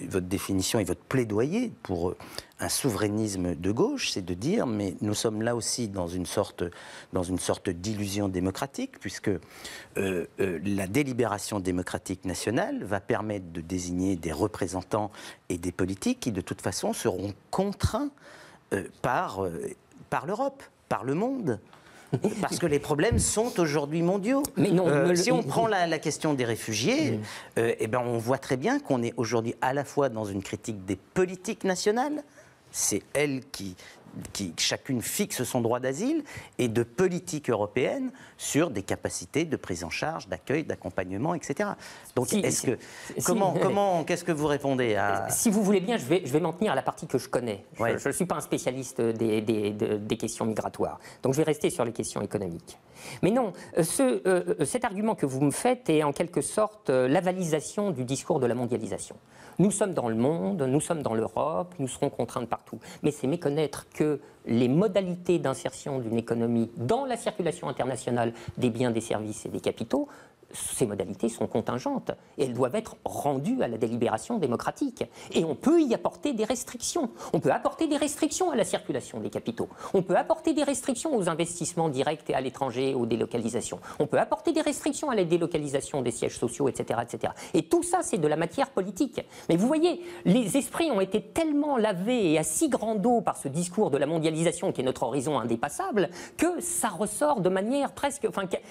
votre définition et votre plaidoyer pour un souverainisme de gauche, c'est de dire, mais nous sommes là aussi dans une sorte d'illusion démocratique, puisque la délibération démocratique nationale va permettre de désigner des représentants et des politiques qui, de toute façon, seront contraints par l'Europe, par le monde. Parce que les problèmes sont aujourd'hui mondiaux. Mais non, si on prend la question des réfugiés, eh ben on voit très bien qu'on est aujourd'hui à la fois dans une critique des politiques nationales, c'est elles qui chacune fixe son droit d'asile, et de politique européenne sur des capacités de prise en charge, d'accueil, d'accompagnement, etc. Donc, qu'est-ce que vous répondez à... Si vous voulez bien, je vais m'en tenir à la partie que je connais. Ouais. Je ne suis pas un spécialiste des questions migratoires. Donc, je vais rester sur les questions économiques. Mais non, cet argument que vous me faites est en quelque sorte l'avalisation du discours de la mondialisation. Nous sommes dans le monde, nous sommes dans l'Europe, nous serons contraints de partout. Mais c'est méconnaître que les modalités d'insertion d'une économie dans la circulation internationale des biens, des services et des capitaux, ces modalités sont contingentes et elles doivent être rendues à la délibération démocratique. Et on peut y apporter des restrictions. On peut apporter des restrictions à la circulation des capitaux. On peut apporter des restrictions aux investissements directs et à l'étranger, aux délocalisations. On peut apporter des restrictions à la délocalisation des sièges sociaux, etc., etc. Et tout ça, c'est de la matière politique. Mais vous voyez, les esprits ont été tellement lavés et à si grand eau par ce discours de la mondialisation qui est notre horizon indépassable que ça ressort de manière presque,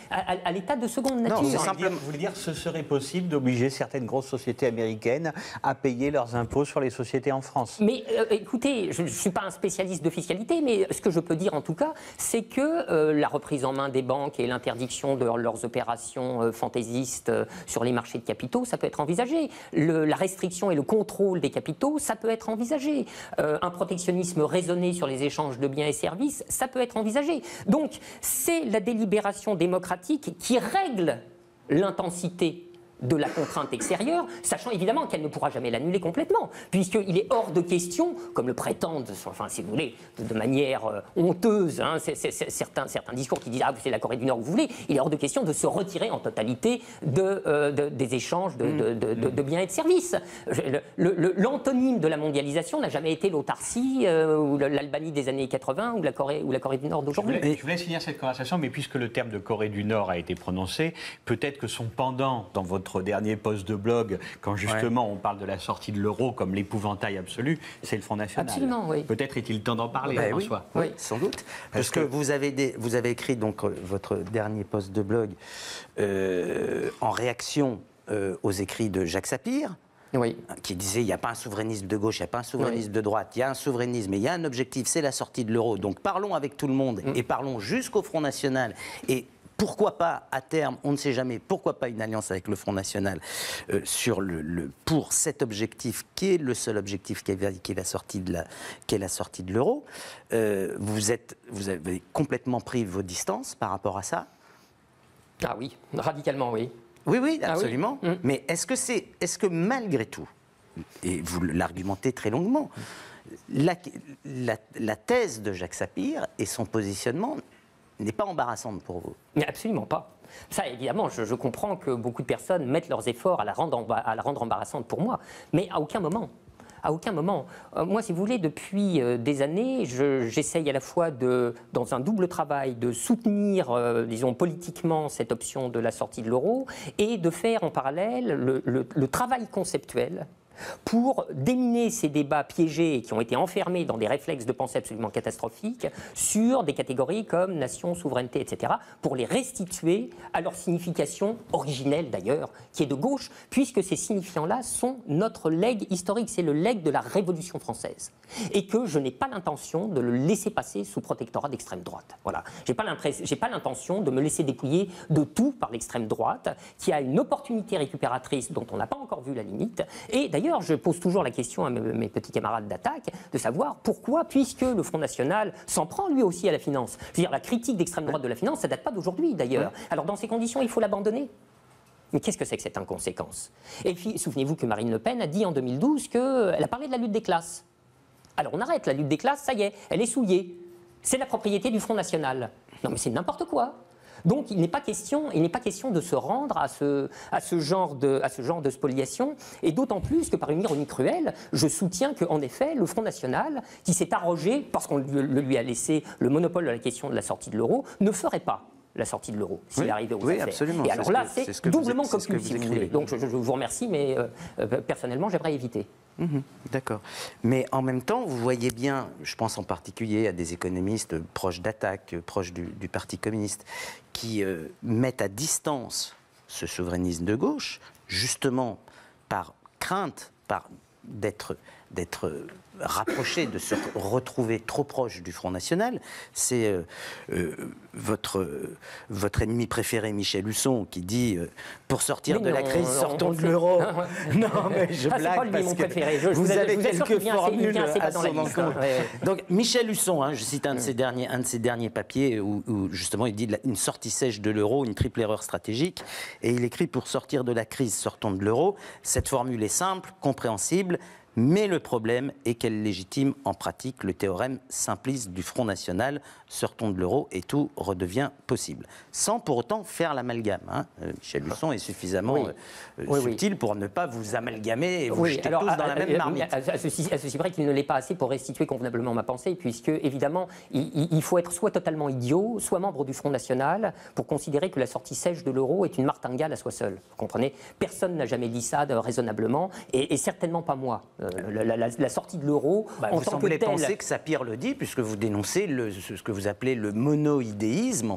à l'état de seconde nature. Non, vous voulez dire que ce serait possible d'obliger certaines grosses sociétés américaines à payer leurs impôts sur les sociétés en France? Mais écoutez, je ne suis pas un spécialiste de fiscalité, mais ce que je peux dire en tout cas, c'est que la reprise en main des banques et l'interdiction de leurs opérations fantaisistes sur les marchés de capitaux, ça peut être envisagé. La restriction et le contrôle des capitaux, ça peut être envisagé. Un protectionnisme raisonné sur les échanges de biens et services, ça peut être envisagé. Donc, c'est la délibération démocratique qui règle l'intensité de la contrainte extérieure, sachant évidemment qu'elle ne pourra jamais l'annuler complètement, puisqu'il est hors de question, comme le prétendent, enfin si vous voulez, de manière honteuse, hein, certains discours qui disent « Ah, c'est la Corée du Nord que vous voulez », il est hors de question de se retirer en totalité des échanges de biens et de services. L'antonyme de la mondialisation n'a jamais été l'autarcie, ou l'Albanie des années 80, ou la Corée du Nord d'aujourd'hui. Je voulais finir cette conversation, mais puisque le terme de Corée du Nord a été prononcé, peut-être que son pendant dans votre dernier post de blog, quand justement on parle de la sortie de l'euro comme l'épouvantail absolu, c'est le Front National. Absolument, oui. Peut-être est-il temps d'en parler, François. Oui, sans doute. Parce que vous avez écrit donc votre dernier post de blog en réaction aux écrits de Jacques Sapir. Oui. Qui disait il n'y a pas un souverainisme de gauche, il n'y a pas un souverainisme de droite, il y a un souverainisme et il y a un objectif, c'est la sortie de l'euro. Donc parlons avec tout le monde et parlons jusqu'au Front National. Et pourquoi pas, à terme, on ne sait jamais, pourquoi pas une alliance avec le Front National pour cet objectif qui est le seul objectif qui est la sortie de l'euro. Vous avez complètement pris vos distances par rapport à ça? Ah oui, radicalement oui. Oui, absolument. Ah oui. Mais est-ce que malgré tout, et vous l'argumentez très longuement, la thèse de Jacques Sapir et son positionnement n'est pas embarrassante pour vous? Mais absolument pas. Ça, évidemment, je comprends que beaucoup de personnes mettent leurs efforts à la rendre embarrassante pour moi, mais à aucun moment. À aucun moment. Moi, si vous voulez, depuis des années, j'essaye à la fois, dans un double travail, de soutenir, disons, politiquement cette option de la sortie de l'euro et de faire en parallèle le travail conceptuel pour déminer ces débats piégés qui ont été enfermés dans des réflexes de pensée absolument catastrophiques sur des catégories comme nation, souveraineté, etc., pour les restituer à leur signification originelle d'ailleurs, qui est de gauche, puisque ces signifiants-là sont notre legs historique, c'est le legs de la Révolution française, et que je n'ai pas l'intention de le laisser passer sous protectorat d'extrême droite. Voilà. J'ai pas l'intention de me laisser dépouiller de tout par l'extrême droite, qui a une opportunité récupératrice dont on n'a pas encore vu la limite, et d'ailleurs, je pose toujours la question à mes petits camarades d'attaque de savoir pourquoi, puisque le Front National s'en prend lui aussi à la finance. Je veux dire, la critique d'extrême droite de la finance, ça ne date pas d'aujourd'hui d'ailleurs. Alors dans ces conditions, il faut l'abandonner. Mais qu'est-ce que c'est que cette inconséquence? Et puis, souvenez-vous que Marine Le Pen a dit en 2012 qu'elle a parlé de la lutte des classes. Alors on arrête la lutte des classes, ça y est, elle est souillée. C'est la propriété du Front National. Non mais c'est n'importe quoi. Donc il n'est pas question de se rendre à ce genre de spoliation, et d'autant plus que par une ironie cruelle, je soutiens qu'en effet, le Front National, qui s'est arrogé, parce qu'on lui a laissé le monopole de la question de la sortie de l'euro, ne ferait pas la sortie de l'euro s'il arrivait aux affaires. Absolument. Et alors là, c'est doublement cocu, si vous voulez. Donc je vous remercie, mais personnellement, j'aimerais éviter. D'accord. Mais en même temps, vous voyez bien, je pense en particulier à des économistes proches d'Attaque, proches du Parti communiste, qui mettent à distance ce souverainisme de gauche, justement par crainte, d'être rapproché, de se retrouver trop proche du Front National. C'est votre ennemi préféré, Michel Husson, qui dit pour sortir de la crise, sortons de l'euro. Non, mais je blague. C'est pas lui mon préféré. Vous avez quelques formules à son encontre. Donc, Michel Husson, je cite un de ses derniers papiers où justement il dit une sortie sèche de l'euro, une triple erreur stratégique. Et il écrit pour sortir de la crise, sortons de l'euro. Cette formule est simple, compréhensible. Mais le problème est qu'elle légitime en pratique le théorème simpliste du Front National, sortons de l'euro et tout redevient possible. Sans pour autant faire l'amalgame. Michel Husson est suffisamment subtil pour ne pas vous amalgamer et vous jeter tous dans la même marmite. À ceci près qu'il ne l'est pas assez pour restituer convenablement ma pensée, puisque évidemment, il faut être soit totalement idiot, soit membre du Front National, pour considérer que la sortie sèche de l'euro est une martingale à soi seule. Vous comprenez ? Personne n'a jamais dit ça raisonnablement, et certainement pas moi. La sortie de l'euro en tant que telle... Vous semblez penser que Sapir le dit, puisque vous dénoncez ce que vous appelez le monoïdéisme,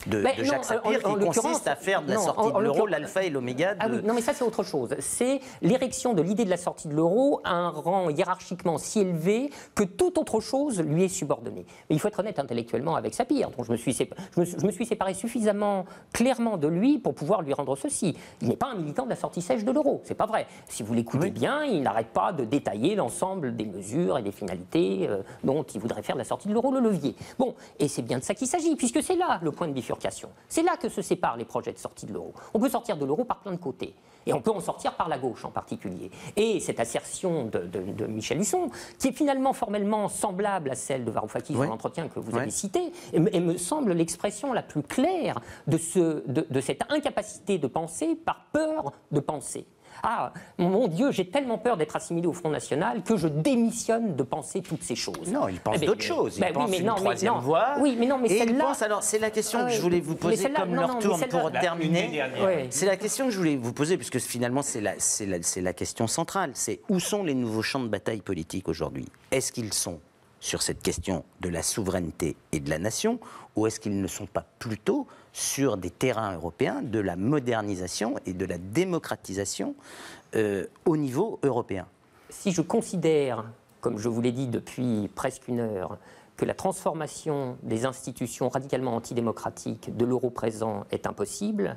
de Jacques Sapir, qui consiste à faire de la sortie de l'euro l'alpha et l'oméga. Ah oui, non mais ça c'est autre chose. C'est l'érection de l'idée de la sortie de l'euro à un rang hiérarchiquement si élevé que toute autre chose lui est subordonnée. Mais il faut être honnête intellectuellement avec Sapir, dont je me suis séparé suffisamment clairement de lui pour pouvoir lui rendre ceci. Il n'est pas un militant de la sortie sèche de l'euro, c'est pas vrai. Si vous l'écoutez bien, il n'arrête pas de détailler l'ensemble des mesures et des finalités dont il voudrait faire de la sortie de l'euro le levier. Bon, et c'est bien de ça qu'il s'agit, puisque c'est là le point de bifurcation. C'est là que se séparent les projets de sortie de l'euro. On peut sortir de l'euro par plein de côtés. Et on peut en sortir par la gauche en particulier. Et cette assertion de Michel Husson, qui est finalement formellement semblable à celle de Varoufakis dans l'entretien que vous avez cité, et me semble l'expression la plus claire de cette incapacité de penser par peur de penser. Ah, mon Dieu, j'ai tellement peur d'être assimilé au Front National que je démissionne de penser toutes ces choses. Non, il pense d'autres choses. Il pense une troisième voie. Oui, mais non, mais celle-là... Alors, c'est la question que je voulais vous poser comme leur tourne pour terminer. C'est la question que je voulais vous poser, puisque finalement, c'est la question centrale. C'est où sont les nouveaux champs de bataille politiques aujourd'hui ? Est-ce qu'ils sont sur cette question de la souveraineté et de la nation, ou est-ce qu'ils ne sont pas plutôt sur des terrains européens de la modernisation et de la démocratisation au niveau européen ? Si je considère, comme je vous l'ai dit depuis presque une heure, que la transformation des institutions radicalement antidémocratiques de l'euro présent est impossible,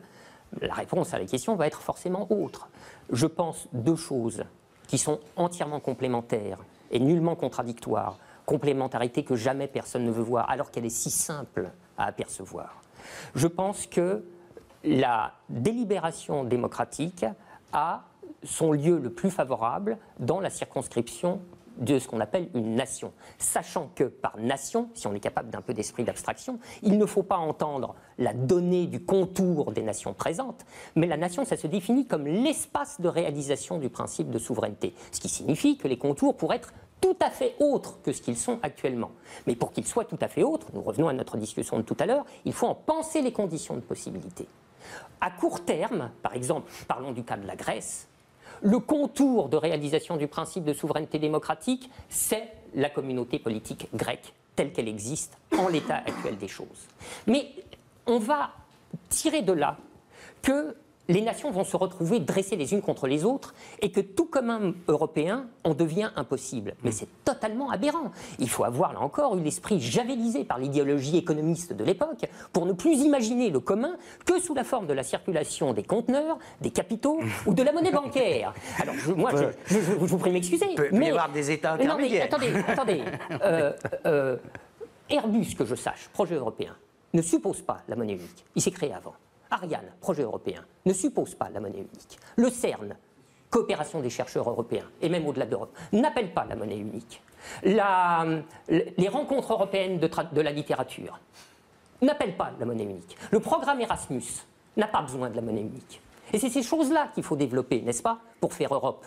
la réponse à la question va être forcément autre. Je pense deux choses qui sont entièrement complémentaires et nullement contradictoires. Complémentarité que jamais personne ne veut voir, alors qu'elle est si simple à apercevoir. Je pense que la délibération démocratique a son lieu le plus favorable dans la circonscription de ce qu'on appelle une nation. Sachant que par nation, si on est capable d'un peu d'esprit d'abstraction, il ne faut pas entendre la donnée du contour des nations présentes, mais la nation, ça se définit comme l'espace de réalisation du principe de souveraineté. Ce qui signifie que les contours pourraient être tout à fait autres que ce qu'ils sont actuellement. Mais pour qu'ils soient tout à fait autres, nous revenons à notre discussion de tout à l'heure, il faut en penser les conditions de possibilité. À court terme, par exemple, parlons du cas de la Grèce, le contour de réalisation du principe de souveraineté démocratique, c'est la communauté politique grecque telle qu'elle existe en l'état actuel des choses. Mais on va tirer de là que les nations vont se retrouver dressées les unes contre les autres et que tout commun européen en devient impossible. Mais c'est totalement aberrant. Il faut avoir, là encore, eu l'esprit javelisé par l'idéologie économiste de l'époque pour ne plus imaginer le commun que sous la forme de la circulation des conteneurs, des capitaux ou de la monnaie bancaire. Alors, je vous prie de m'excuser. Il peut y avoir des États intermédiaires. Non, mais attendez. Airbus, que je sache, projet européen, ne suppose pas la monnaie unique. Il s'est créé avant. Ariane, projet européen, ne suppose pas la monnaie unique. Le CERN, coopération des chercheurs européens, et même au-delà d'Europe, n'appelle pas la monnaie unique. Les rencontres européennes de la littérature n'appelle pas la monnaie unique. Le programme Erasmus n'a pas besoin de la monnaie unique. Et c'est ces choses-là qu'il faut développer, n'est-ce pas, pour faire Europe.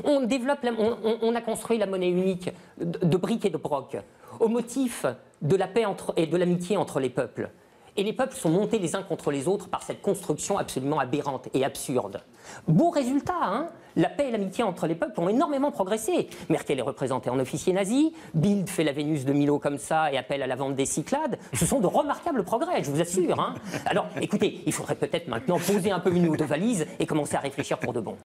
On a construit la monnaie unique de briques et de broc au motif de la paix et de l'amitié entre les peuples. Et les peuples sont montés les uns contre les autres par cette construction absolument aberrante et absurde. Beau résultat, hein? La paix et l'amitié entre les peuples ont énormément progressé. Merkel est représentée en officier nazi, Bild fait la Vénus de Milo comme ça et appelle à la vente des Cyclades. Ce sont de remarquables progrès, je vous assure. Hein? Alors, écoutez, il faudrait peut-être maintenant poser un peu une ou deux valises et commencer à réfléchir pour de bon.